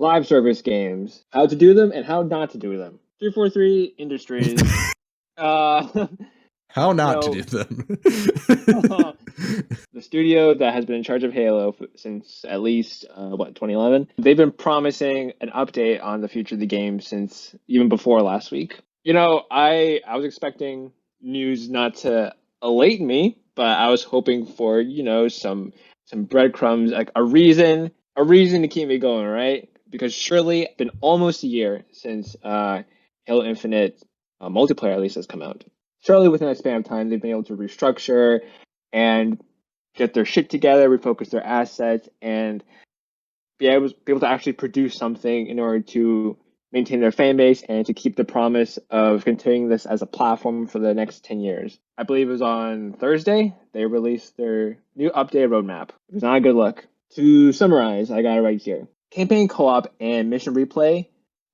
live service games, how to do them and how not to do them. 343 Industries. uh, How you not to know, do them. the studio that has been in charge of Halo since at least 2011. They've been promising an update on the future of the game since even before last week. I was expecting news not to elate me, but I was hoping for some breadcrumbs, like a reason to keep me going, right? Because surely it's been almost a year since Halo Infinite multiplayer at least has come out. Surely within that span of time, they've been able to restructure and get their shit together, refocus their assets, and be able to actually produce something in order to maintain their fan base and to keep the promise of continuing this as a platform for the next 10 years. I believe it was on Thursday, they released their new updated roadmap. It was not a good look. To summarize, I got it right here. Campaign co-op and mission replay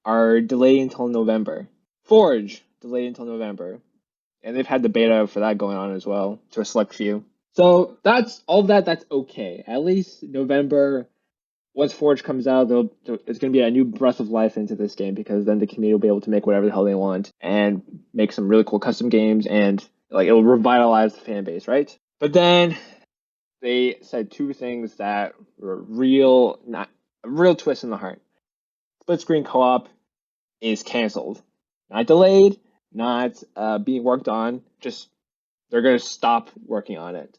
are delayed until November. Forge, delayed until November. And they've had the beta for that going on as well, to a select few. So that's all that's okay. At least November, once Forge comes out, it's going to be a new breath of life into this game, because then the community will be able to make whatever the hell they want and make some really cool custom games, and it'll revitalize the fan base, right? But then they said two things that were not a real twist in the heart. Split screen co-op is canceled, not delayed, not being worked on. Just they're going to stop working on it,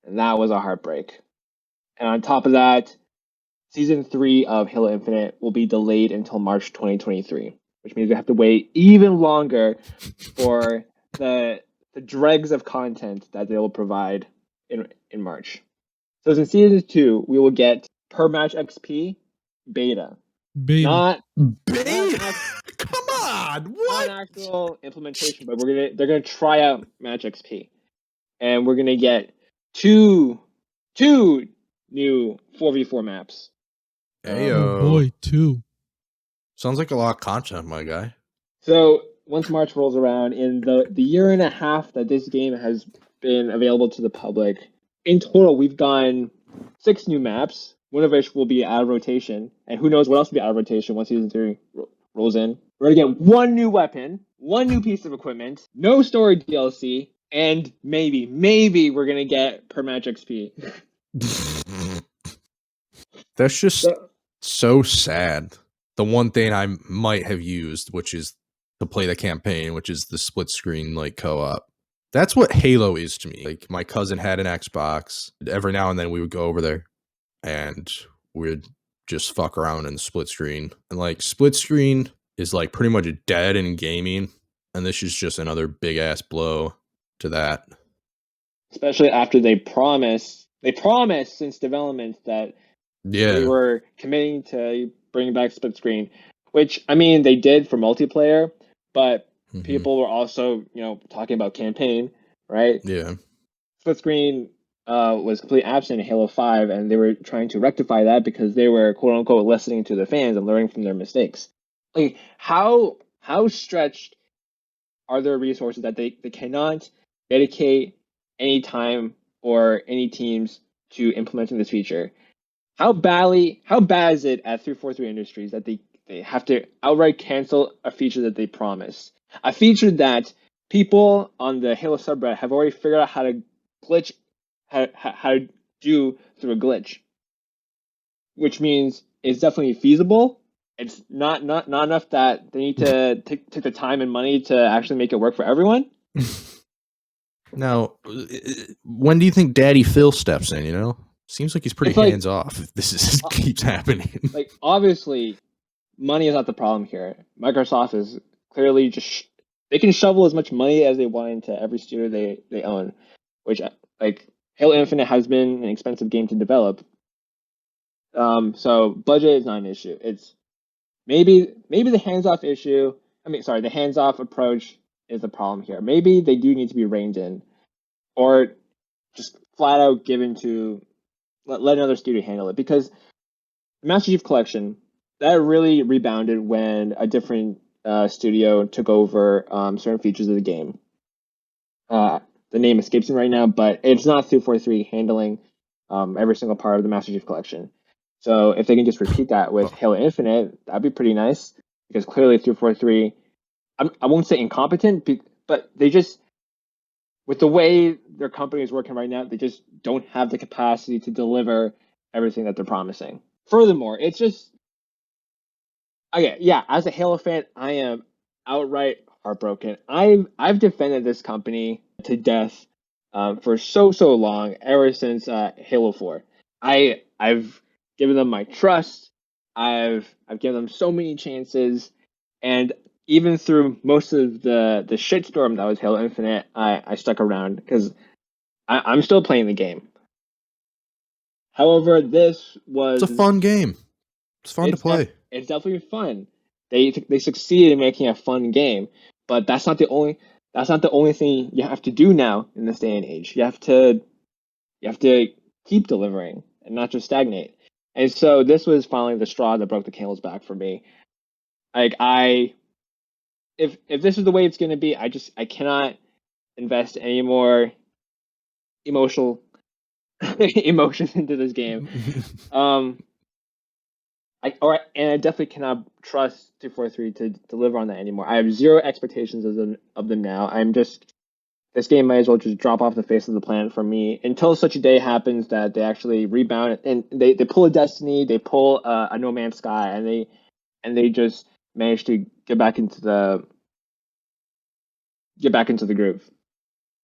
and that was a heartbreak. And on top of that, Season 3 of Halo Infinite will be delayed until March 2023, which means we have to wait even longer for the dregs of content that they will provide in March. So in Season 2, we will get per match XP beta. Not beta? Come on, what? Not an actual implementation, but they're gonna try out match XP, and we're gonna get two new 4v4 maps. Ayo. Oh boy, two. Sounds like a lot of content, my guy. So once March rolls around, in the year and a half that this game has been available to the public, in total we've gotten 6 new maps, one of which will be out of rotation, and who knows what else will be out of rotation once Season 3 rolls in. We're gonna get one new weapon, one new piece of equipment, no story DLC, and maybe we're gonna get per match XP. That's just so sad. The one thing I might have used, which is to play the campaign, which is the split screen co-op. That's what Halo is to me. Like, my cousin had an Xbox. Every now and then we would go over there and we'd just fuck around in the split screen. And split screen is pretty much dead in gaming, and this is just another big ass blow to that. Especially after they promised since development that they were committing to bringing back split screen, which they did for multiplayer, but people were also talking about campaign, right? Yeah. Split screen was completely absent in Halo 5, and they were trying to rectify that because they were quote unquote listening to the fans and learning from their mistakes. How stretched are their resources that they cannot dedicate any time or any teams to implementing this feature? How bad is it at 343 Industries that they have to outright cancel a feature that they promised? A feature that people on the Halo subreddit have already figured out how to glitch, how to do through a glitch. Which means it's definitely feasible. It's not enough that they need to take the time and money to actually make it work for everyone. Now, when do you think Daddy Phil steps in, Seems like he's pretty hands off if this keeps happening. Obviously, money is not the problem here. Microsoft is clearly just they can shovel as much money as they want into every studio they own, which Halo Infinite has been an expensive game to develop. So budget is not an issue. It's maybe the hands-off issue. The hands-off approach is the problem here. Maybe they do need to be reined in, or just flat out given to let another studio handle it, because Master Chief Collection, that really rebounded when a different studio took over certain features of the game. The name escapes me right now, but it's not 343 handling every single part of the Master Chief Collection. So if they can just repeat that with Halo Infinite, that'd be pretty nice. Because clearly 343, I won't say incompetent, but they just, with the way their company is working right now, they just don't have the capacity to deliver everything that they're promising. Furthermore, it's just, okay, yeah, as a Halo fan, I am outright heartbroken. I've defended this company to death for so long, ever since Halo 4. I've given them my trust. I've given them so many chances, and even through most of the shitstorm that was Halo Infinite, I stuck around because I'm still playing the game. However, this was It's a fun game. It's fun to play. It's definitely fun. They succeeded in making a fun game, but that's not the only thing you have to do now in this day and age. You have to keep delivering and not just stagnate. And so this was finally the straw that broke the camel's back for me. Like if this is the way it's going to be, I cannot invest any more emotional emotions into this game. And I definitely cannot trust 243 to deliver on that anymore. I have zero expectations of them now. This game might as well just drop off the face of the planet for me until such a day happens that they actually rebound and they pull a Destiny, they pull a No Man's Sky, and they just manage to get back into the groove.